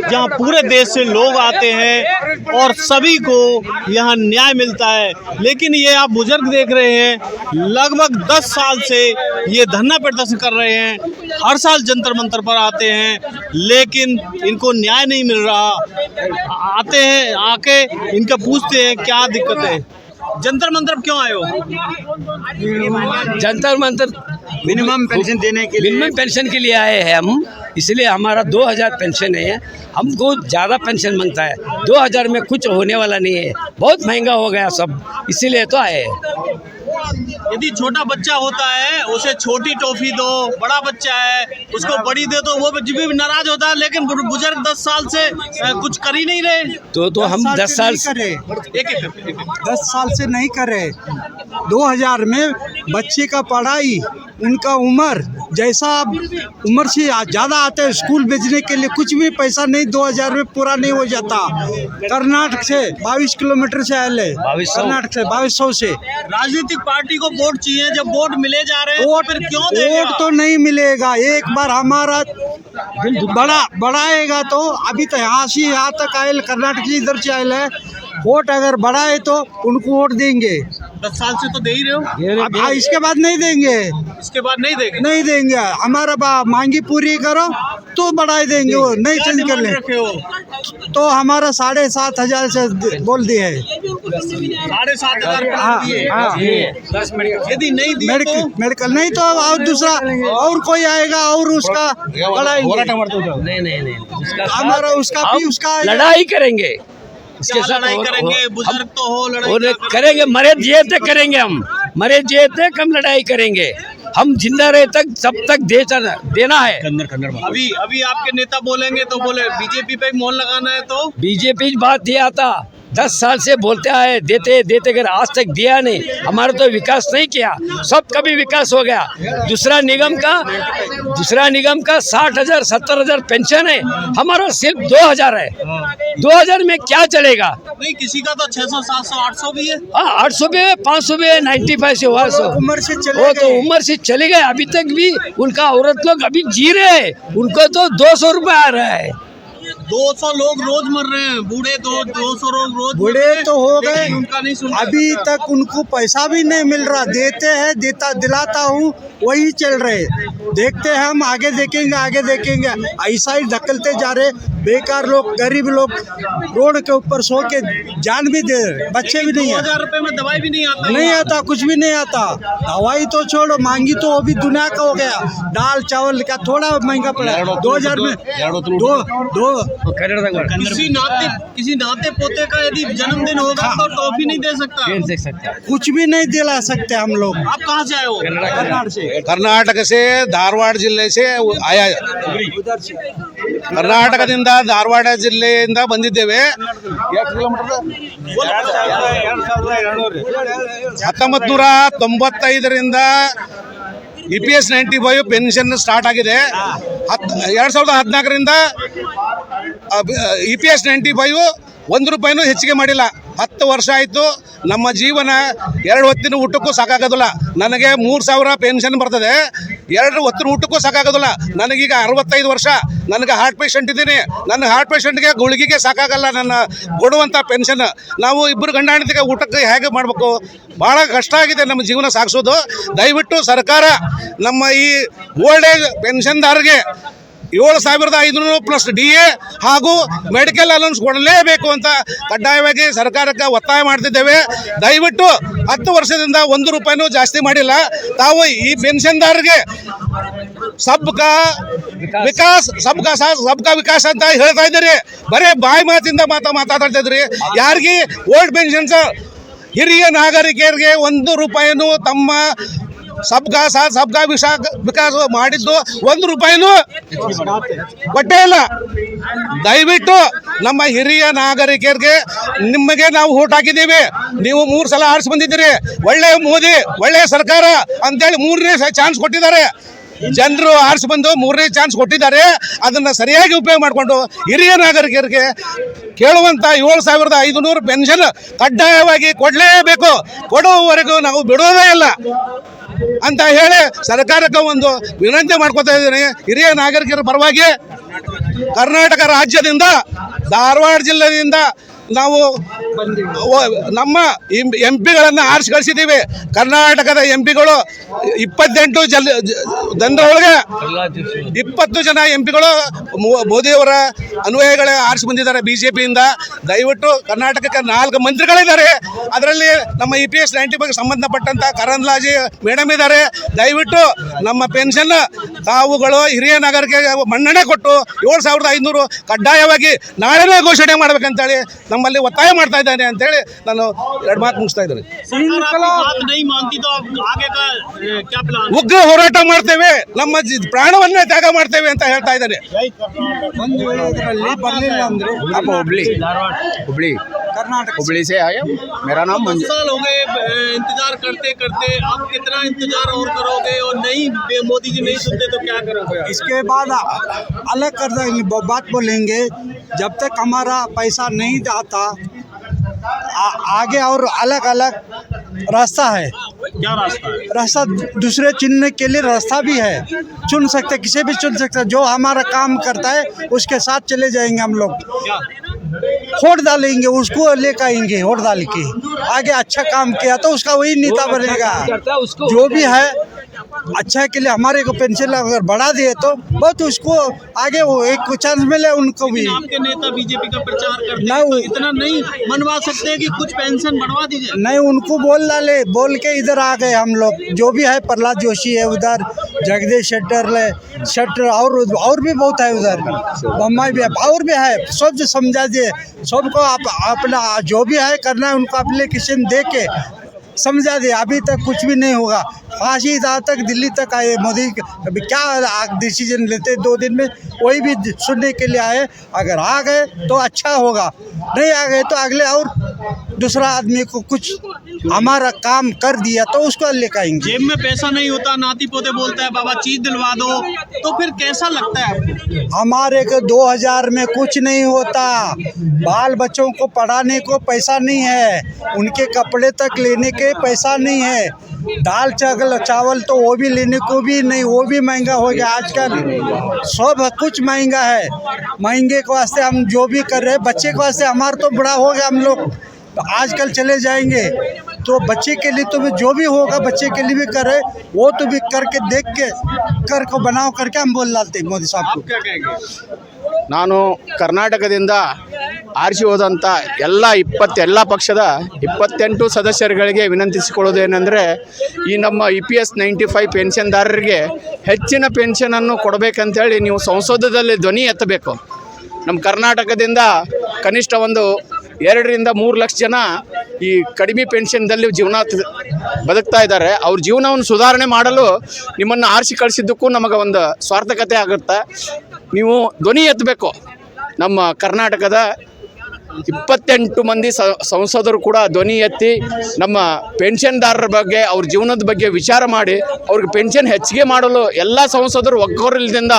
जहां पूरे देश से लोग आते हैं और सभी को यहां न्याय मिलता है। लेकिन ये आप बुजुर्ग देख रहे हैं, लगभग 10 साल से ये धरना प्रदर्शन कर रहे हैं, हर साल जंतर मंतर पर आते हैं, लेकिन इनको न्याय नहीं मिल रहा। आते हैं, आके इनका पूछते हैं क्या दिक्कत है। जंतर मंतर क्यों आए हो? जंतर मंतर मिनिमम पेंशन देने के लिए, मिनिमम पेंशन के लिए आए हैं हम। इसलिए हमारा 2000 पेंशन है, हमको ज़्यादा पेंशन मांगता है। 2000 में कुछ होने वाला नहीं है, बहुत महंगा हो गया सब, इसीलिए तो आए हैं। यदि छोटा बच्चा होता है उसे छोटी टॉफी दो, बड़ा बच्चा है उसको बड़ी दे दो, वो भी नाराज होता है। लेकिन बुजुर्ग 10 साल से कुछ कर ही नहीं रहे। तो हम 10 साल से एक 10 साल से नहीं करे। 2000 में बच्चे का पढ़ाई, उनका उम्र जैसा उम्र से ज़्यादा आते हैं स्कूल भेजने के लिए, कुछ भी पैसा नहीं 2000 में पूरा नहीं हो जाता। कर्नाटक से 22 किलोमीटर से आए, कर्नाटक से 2200 से। राजनीतिक पार्टी को वोट चाहिए, जब वोट मिले जा रहे हैं वोट फिर क्यों देगा? वोट तो नहीं मिलेगा। एक बार हमारा बढ़ाएगा तो अभी तो यहाँ तक आए, कर्नाटक से इधर से आए है। वोट अगर बढ़ाए तो उनको वोट देंगे। 10 साल से तो दे ही रहे हो। अब इसके बाद नहीं देंगे, इसके बाद नहीं देंगे। नहीं देंगे। हमारा मांगी पूरी करो तो बढ़ाई देंगे, वो नहीं चेंज कर ले रखे हो तो हमारा 7500 से बोल दिए है। 7500 यदि नहीं दिए तो मेडिकल नहीं तो और दूसरा और कोई आएगा और उसका बढ़ाएंगे। नहीं हमारा उसका भी उसका लड़ाई करेंगे, इसके साथ लड़ाई करेंगे। बुजुर्ग तो हो, लड़ाई करेंगे, मरे जिए तक करेंगे हम, मरे जिए तक हम लड़ाई करेंगे। हम जिंदा रहे तक सब तक देना है। अभी आपके नेता बोलेंगे तो बोले बीजेपी पे मोहर लगाना है, तो बीजेपी बात नहीं आता। 10 साल से बोलते आए, देते अगर आज तक दिया नहीं। हमारा तो विकास नहीं किया, सबका भी विकास हो गया। दूसरा निगम का 60,000 70,000 पेंशन है, हमारा सिर्फ 2000 है। 2000 में क्या चलेगा? नहीं, किसी का तो 600 700 800 भी है। 800 भी है, 500 भी है, 95 से हुआ 100। उम्र से वो तो उम्र से चले गए, अभी तक भी उनका औरत लोग अभी जी रहे हैं, उनको तो 200 रुपये आ रहा है। 200 लोग रोज मर रहे हैं, बूढ़े 200 लोग रोज बूढ़े तो हो गए, उनका नहीं सुन। अभी तक उनको पैसा भी नहीं मिल रहा। देते हैं, दिलाता हूँ, वही चल रहे। देखते हैं हम, आगे देखेंगे। ऐसा ही धकलते जा रहे। बेकार लोग, गरीब लोग रोड के ऊपर सो के जान भी दे रहे, बच्चे भी नहीं है। 2000 रुपए में दवाई भी नहीं आता। नहीं आता, कुछ भी नहीं आता। दवाई तो छोड़ो, मांगी तो वो भी दुनिया का हो गया। दाल चावल का थोड़ा महंगा पड़ा 2000 में। किसी नाते पोते का यदि जन्मदिन होगा तो टॉफी नहीं दे सकता। कुछ भी नहीं दिला सकते हम लोग। आप कहाँ से आए हो? ಕರ್ನಾಟಕ से ಧಾರವಾಡ ಜಿಲ್ಲೆ से आया। ಕರ್ನಾಟಕದಿಂದ ಧಾರವಾಡ ಜಿಲ್ಲೆಯಿಂದ ಬಂದಿದ್ದೇವೆ। 1995ರಿಂದ EPS 95 ಪೆನ್ಷನ್ ಸ್ಟಾರ್ಟ್ ಆಗಿದೆ। 2014ರಿಂದ EPS 95 1 ರೂಪಾಯಿನೂ ಹೆಚ್ಚಿಗೆ ಮಾಡಿಲ್ಲ। 10 ವರ್ಷ ಆಯಿತು। ನಮ್ಮ ಜೀವನ 2 ಹೊತ್ತಿನ ಊಟಕ್ಕೂ ಸಾಕಾಗೋದಿಲ್ಲ। ನನಗೆ 3000 ಪೆನ್ಷನ್ ಬರ್ತದೆ, 2 ಹೊತ್ತಿನ ಊಟಕ್ಕೂ ಸಾಕಾಗೋದಿಲ್ಲ। ನನಗೀಗ 65 ವರ್ಷ, ನನಗೆ ಹಾರ್ಟ್ ಪೇಷಂಟ್ ಇದ್ದೀನಿ। ನನ್ನ ಹಾರ್ಟ್ ಪೇಷಂಟ್ಗೆ ಗುಳಿಗೆಗೆ ಸಾಕಾಗಲ್ಲ ನನ್ನ ಕೊಡುವಂಥ ಪೆನ್ಷನ್। ನಾವು ಇಬ್ಬರು ಗಂಡ ಹೆಂಡತಿಗೆ ಊಟಕ್ಕೆ ಹೇಗೆ ಮಾಡಬೇಕು? ಭಾಳ ಕಷ್ಟ ಆಗಿದೆ ನಮ್ಮ ಜೀವನ ಸಾಗಿಸೋದು। ದಯವಿಟ್ಟು ಸರ್ಕಾರ ನಮ್ಮ ಈ ಓಲ್ಡ್ ಏಜ್ ಪೆನ್ಷನ್ದಾರರಿಗೆ 7500 ಪ್ಲಸ್ DA ಹಾಗೂ ಮೆಡಿಕಲ್ ಅಲೌನ್ಸ್ ಕೊಡಲೇಬೇಕು ಅಂತ ಕಡ್ಡಾಯವಾಗಿ ಸರ್ಕಾರಕ್ಕೆ ಒತ್ತಾಯ ಮಾಡ್ತಿದ್ದೇವೆ। ದಯವಿಟ್ಟು 10 ವರ್ಷದಿಂದ 1 ರೂಪಾಯಿನೂ ಜಾಸ್ತಿ ಮಾಡಿಲ್ಲ। ತಾವು ಈ ಪೆನ್ಷನ್ದಾರರಿಗೆ ಸಬ್ಕಾ ವಿಕಾಸ್ ಸಬ್ಕಾ ಸಾಥ್ ಸಬ್ಕಾ ವಿಕಾಸ್ ಅಂತ ಹೇಳ್ತಾ ಇದ್ದೀರಿ, ಬರೀ ಬಾಯಿ ಮಾತಿಂದ ಮಾತಾಡ್ತಾ ಇದ್ರಿ। ಯಾರಿಗೆ ಓಲ್ಡ್ ಪೆನ್ಷನ್ಸ್ ಹಿರಿಯ ನಾಗರಿಕರಿಗೆ 1 ರೂಪಾಯಿನೂ ತಮ್ಮ ಸಬ್ಕಾ ಸಾಥ್ ಸಬ್ಕಾ ವಿಕಾಸ್ ಮಾಡಿದ್ದು 1 ರೂಪಾಯಿನೂ ಕೊಟ್ಟೇ ಇಲ್ಲ। ದಯವಿಟ್ಟು ನಮ್ಮ ಹಿರಿಯ ನಾಗರಿಕರಿಗೆ ನಿಮಗೆ ನಾವು ಓಟ್ ಹಾಕಿದ್ದೀವಿ, ನೀವು 3 ಸಲ ಆರಿಸಿ ಬಂದಿದ್ದೀರಿ। ಒಳ್ಳೆ ಮೋದಿ, ಒಳ್ಳೆ ಸರ್ಕಾರ ಅಂತೇಳಿ 3ನೇ ಚಾನ್ಸ್ ಕೊಟ್ಟಿದ್ದಾರೆ ಜನರು, ಆರಿಸಿ ಬಂದು 3ನೇ ಚಾನ್ಸ್ ಕೊಟ್ಟಿದ್ದಾರೆ। ಅದನ್ನು ಸರಿಯಾಗಿ ಉಪಯೋಗ ಮಾಡಿಕೊಂಡು ಹಿರಿಯ ನಾಗರಿಕರಿಗೆ ಕೇಳುವಂಥ 7500 ಪೆನ್ಷನ್ ಕಡ್ಡಾಯವಾಗಿ ಕೊಡಲೇಬೇಕು, ಕೊಡುವವರೆಗೂ ನಾವು ಬಿಡೋದೇ ಇಲ್ಲ ಅಂತ ಹೇಳಿ ಸರ್ಕಾರಕ್ಕೆ ಒಂದು ವಿನಂತಿ ಮಾಡ್ಕೊತಾ ಇದ್ದೀನಿ ಹಿರಿಯ ನಾಗರಿಕರ ಪರವಾಗಿ। ಕರ್ನಾಟಕ ರಾಜ್ಯದಿಂದ ಧಾರವಾಡ ಜಿಲ್ಲೆಯಿಂದ ನಾವು ನಮ್ಮ ಎಂ ಪಿಗಳನ್ನು ಆರಿಸಿ ಕಳಿಸಿದ್ದೀವಿ. ಕರ್ನಾಟಕದ ಎಂ ಪಿಗಳು 28 ಜನರೊಳಗೆ 20 ಜನ ಎಂ ಪಿಗಳು ಮೋದಿಯವರ ಅನ್ವಯಗಳೇ ಆರಿಸಿ ಬಂದಿದ್ದಾರೆ ಬಿಜೆಪಿಯಿಂದ. ದಯವಿಟ್ಟು ಕರ್ನಾಟಕಕ್ಕೆ 4 ಮಂತ್ರಿಗಳಿದ್ದಾರೆ. ಅದರಲ್ಲಿ ನಮ್ಮ EPS 90 ಬಗ್ಗೆ ಸಂಬಂಧಪಟ್ಟಂತ ಕರಂದ್ಲಾಜೆ ಮೇಡಮ್ ಇದ್ದಾರೆ. ದಯವಿಟ್ಟು ನಮ್ಮ ಪೆನ್ಷನ್ ತಾವುಗಳು ಹಿರಿಯ ನಾಗರಿಕರಿಗೆ ಮನ್ನಣೆ ಕೊಟ್ಟು 7,500 ಕಡ್ಡಾಯವಾಗಿ ನಾಳೆನೇ ಘೋಷಣೆ ಮಾಡ್ಬೇಕಂತೇಳಿ ನಮ್ಮಲ್ಲಿ ಒತ್ತಾಯ ಮಾಡ್ತಾ ಇದ್ದೇನೆ ಅಂತೇಳಿ ನಾನು 2 ಮಾತು ಮುಗಿಸ್ತಾ ಇದ್ದೇನೆ. बात नहीं मानती तो आप आगे का क्या प्लान? ಉಗ್ರ ಹೋರಾಟ ಮಾಡ್ತೇವೆ, ನಮ್ಮ ಪ್ರಾಣವನ್ನೇ ತ್ಯಾಗ ಮಾಡ್ತೇವೆ ಅಂತ ಹೇಳ್ತಾ ಇದ್ದೇನೆ. ಒಂದು ವೇಳೆ ಇದರಲ್ಲಿ ಬರಲಿಲ್ಲ ಅಂದ್ರೆ आप हुबली कर्नाटक हुबली से आए हम। मेरा नाम 10 साल हो गए इंतजार करते करते, आप कितना इंतजार और करोगे? और नहीं मोदी जी नहीं सुनते तो क्या करोगे? इसके बाद अलग कर देंगे, बात बोलेंगे जब तक हमारा पैसा नहीं आता आगे और अलग अलग रास्ता है। क्या रास्ता है? रास्ता दूसरे चुनने के लिए रास्ता भी है, चुन सकते, किसी भी चुन सकते, जो हमारा काम करता है उसके साथ चले जाएंगे हम लोग। क्या? वोट डालेंगे, उसको लेकर आएंगे, वोट डाल के आगे अच्छा काम किया तो उसका वही नेता बनेगा। जो भी है अच्छा के लिए हमारे को पेंशन अगर बढ़ा दिए तो बहुत उसको आगे वो एक चांस मिले उनको भी। आपके नेता बीजेपी का प्रचार करते ना हैं तो इतना नहीं मनवा सकते कि कुछ पेंशन बढ़वा दीजिए? नहीं, उनको बोल डाले, बोल के इधर आ गए हम लोग। जो भी है प्रहलाद जोशी है उधर, जगदीश शेट्टर और भी बहुत है उधर, बम्बई भी है और भी है। सब जो समझा दिए, सबको अपना जो भी है करना है उनको एप्लीकेशन दे के समझा दिए। अभी तक कुछ भी नहीं होगा। फांसी जहाँ तक दिल्ली तक आए मोदी, अभी क्या डिसीजन लेते 2 दिन में, वही भी सुनने के लिए आए। अगर आ गए तो अच्छा होगा, नहीं आ गए तो अगले और दूसरा आदमी को कुछ हमारा काम कर दिया तो उसको लेकर आएंगे। जेब में पैसा नहीं होता, नाती पोते बोलता है बाबा चीज दिलवा दो, तो फिर कैसा लगता है आपको? हमारे को 2000 में कुछ नहीं होता। बाल बच्चों को पढ़ाने को पैसा नहीं है, उनके कपड़े तक लेने के पैसा नहीं है, दाल चावल तो वो भी लेने को भी नहीं, वो भी महंगा हो गया आजकल। सब कुछ महंगा है। महंगे के वास्ते हम जो भी कर रहे हैं, बच्चे के वास्ते हमारा तो बड़ा हो गया, हम लोग आजकल चले जाएंगे तो बच्चे के लिए तो भी जो भी होगा बच्चे के लिए भी करे, वो तो भी करके देख के कर को बनाओ करके हम बोल डालते मोदी साहब को। आप क्या कहेंगे? ನಾನು ಕರ್ನಾಟಕದಿಂದ ಆರಿಸಿ ಹೋದಂಥ ಎಲ್ಲ ಪಕ್ಷದ 28 ಸದಸ್ಯರುಗಳಿಗೆ ವಿನಂತಿಸಿಕೊಳ್ಳೋದೇನೆಂದರೆ, ಈ ನಮ್ಮ EPS 95 ಪೆನ್ಷನ್ದಾರರಿಗೆ ಹೆಚ್ಚಿನ ಪೆನ್ಷನನ್ನು ಕೊಡಬೇಕಂತೇಳಿ ನೀವು ಸಂಸದದಲ್ಲಿ ಧ್ವನಿ ಎತ್ತಬೇಕು. ನಮ್ಮ ಕರ್ನಾಟಕದಿಂದ ಕನಿಷ್ಠ ಒಂದು 2 ರಿಂದ 3 ಲಕ್ಷ ಜನ ಈ ಕಡಿಮೆ ಪೆನ್ಷನ್ದಲ್ಲಿ ಜೀವನ ಬದುಕ್ತಾ ಇದ್ದಾರೆ. ಅವ್ರ ಜೀವನವನ್ನು ಸುಧಾರಣೆ ಮಾಡಲು ನಿಮ್ಮನ್ನು ಆರಿಸಿ ಕಳಿಸಿದ್ದಕ್ಕೂ ನಮಗೆ ಒಂದು ಸ್ವಾರ್ಥಕತೆ ಆಗುತ್ತೆ. ನೀವು ಧ್ವನಿ ಎತ್ತಬೇಕು. ನಮ್ಮ ಕರ್ನಾಟಕದ 28 ಮಂದಿ ಸಂಸದರು ಕೂಡ ಧ್ವನಿ ಎತ್ತಿ ನಮ್ಮ ಪೆನ್ಷನ್ದಾರರ ಬಗ್ಗೆ, ಅವ್ರ ಜೀವನದ ಬಗ್ಗೆ ವಿಚಾರ ಮಾಡಿ ಅವ್ರಿಗೆ ಪೆನ್ಷನ್ ಹೆಚ್ಚಿಗೆ ಮಾಡಲು ಎಲ್ಲ ಸಂಸದರು ಒಗ್ಗೂರಲಿಂದ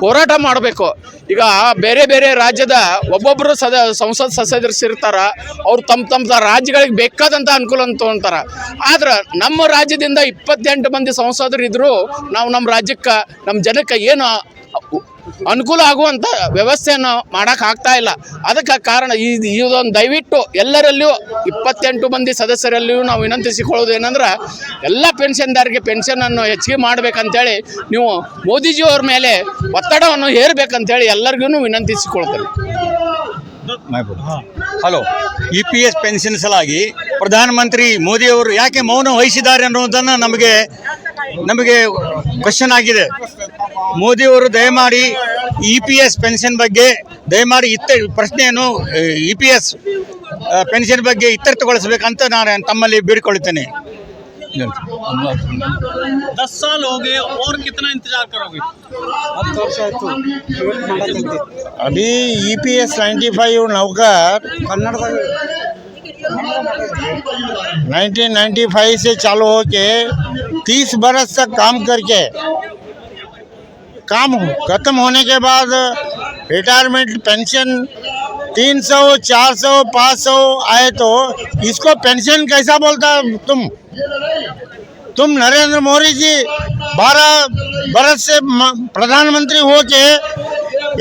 ಹೋರಾಟ ಮಾಡಬೇಕು. ಈಗ ಬೇರೆ ಬೇರೆ ರಾಜ್ಯದ ಒಬ್ಬೊಬ್ಬರು ಸಂಸತ್ ಸದಸ್ಯರಿರ್ತಾರೆ, ಅವ್ರು ತಮ್ಮ ರಾಜ್ಯಗಳಿಗೆ ಬೇಕಾದಂಥ ಅನುಕೂಲ ಅಂತ ತೊಗೊಳ್ತಾರೆ. ಆದ್ರೆ ನಮ್ಮ ರಾಜ್ಯದಿಂದ 28 ಮಂದಿ ಸಂಸದರು ಇದ್ದರೂ ನಾವು ನಮ್ಮ ರಾಜ್ಯಕ್ಕೆ, ನಮ್ಮ ಜನಕ್ಕೆ ಏನು ಅನುಕೂಲ ಆಗುವಂಥ ವ್ಯವಸ್ಥೆಯನ್ನು ಮಾಡೋಕ್ಕಾಗ್ತಾ ಇಲ್ಲ. ಅದಕ್ಕೆ ಕಾರಣ ಇದೊಂದು ದಯವಿಟ್ಟು ಎಲ್ಲರಲ್ಲಿಯೂ 28 ಮಂದಿ ಸದಸ್ಯರಲ್ಲಿಯೂ ನಾವು ವಿನಂತಿಸಿಕೊಳ್ಳೋದು ಏನಂದ್ರೆ, ಎಲ್ಲ ಪೆನ್ಷನ್ದಾರರಿಗೆ ಪೆನ್ಷನನ್ನು ಹೆಚ್ಚಿಗೆ ಮಾಡಬೇಕಂತೇಳಿ ನೀವು ಮೋದಿಜಿಯವ್ರ ಮೇಲೆ ಒತ್ತಡವನ್ನು ಹೇರಬೇಕಂತೇಳಿ ಎಲ್ಲರಿಗೂ ವಿನಂತಿಸಿಕೊಳ್ತೇನೆ. ಹಲೋ, EPS ಪೆನ್ಷನ್ ಸಲಾಗಿ ಪ್ರಧಾನಮಂತ್ರಿ ಮೋದಿಯವರು ಯಾಕೆ ಮೌನ ವಹಿಸಿದ್ದಾರೆ ಅನ್ನೋದನ್ನು ನಮಗೆ ಕ್ವಶನ್ ಆಗಿದೆ. ಮೋದಿಯವರು ದಯಮಾಡಿ EPS ಪೆನ್ಷನ್ ಬಗ್ಗೆ ದಯಮಾಡಿ ಪ್ರಶ್ನೆಯನ್ನು EPS ಪೆನ್ಷನ್ ಬಗ್ಗೆ ಇತ್ಯರ್ಥಗೊಳಿಸಬೇಕಂತ ನಾನು ತಮ್ಮಲ್ಲಿ ಬೇಡಿಕೊಳ್ಳುತ್ತೇನೆ. 10 साल हो गए और कितना इंतजार करोगे? अभी EPS 95 नौकर 1995 से चालू हो के 30 बरस तक काम करके काम खत्म होने के बाद रिटायरमेंट पेंशन 300, 400, 500 आए तो इसको पेंशन कैसा बोलता तुम नरेंद्र मोदी जी 12 बरस से प्रधानमंत्री हो के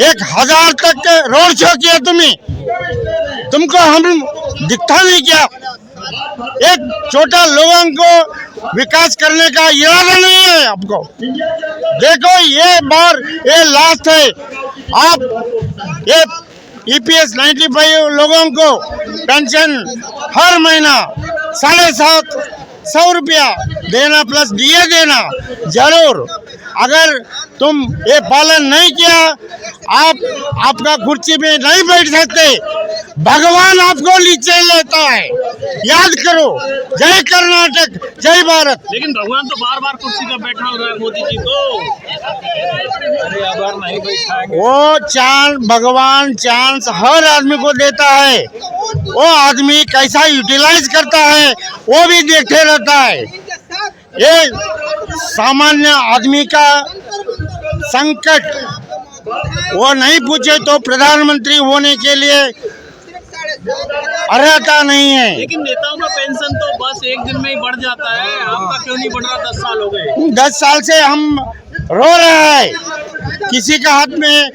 1000 तक के रोड शो किया तुमको हम दिखता नहीं क्या? एक छोटा लोगों को विकास करने का इरादा नहीं है आपको। देखो ये बार ये लास्ट है, आप ये EPS 95 लोगों को पेंशन हर महीना 750 रुपया देना प्लस DA देना जरूर। अगर तुम ये पालन नहीं किया, आपका कुर्सी में नहीं बैठ सकते, भगवान आपको नीचे लेता है, याद करो। जय कर्नाटक, जय भारत। लेकिन भगवान तो बार बार कुर्सी पर बैठा हो रहा है मोदी जी को। अरे अगर नहीं बैठाएंगे वो भगवान चांस हर आदमी को देता है, वो आदमी कैसा यूटिलाइज करता है वो भी देखते रहता है। ये सामान्य आदमी का संकट वो नहीं पूछे तो प्रधानमंत्री होने के लिए अर्हता नहीं है। लेकिन नेताओं का पेंशन तो बस एक दिन में ही बढ़ जाता है, आपका क्यों नहीं बढ़ रहा? 10 साल हो गए। 10 साल से हम रो रहे हैं, किसी का हाथ में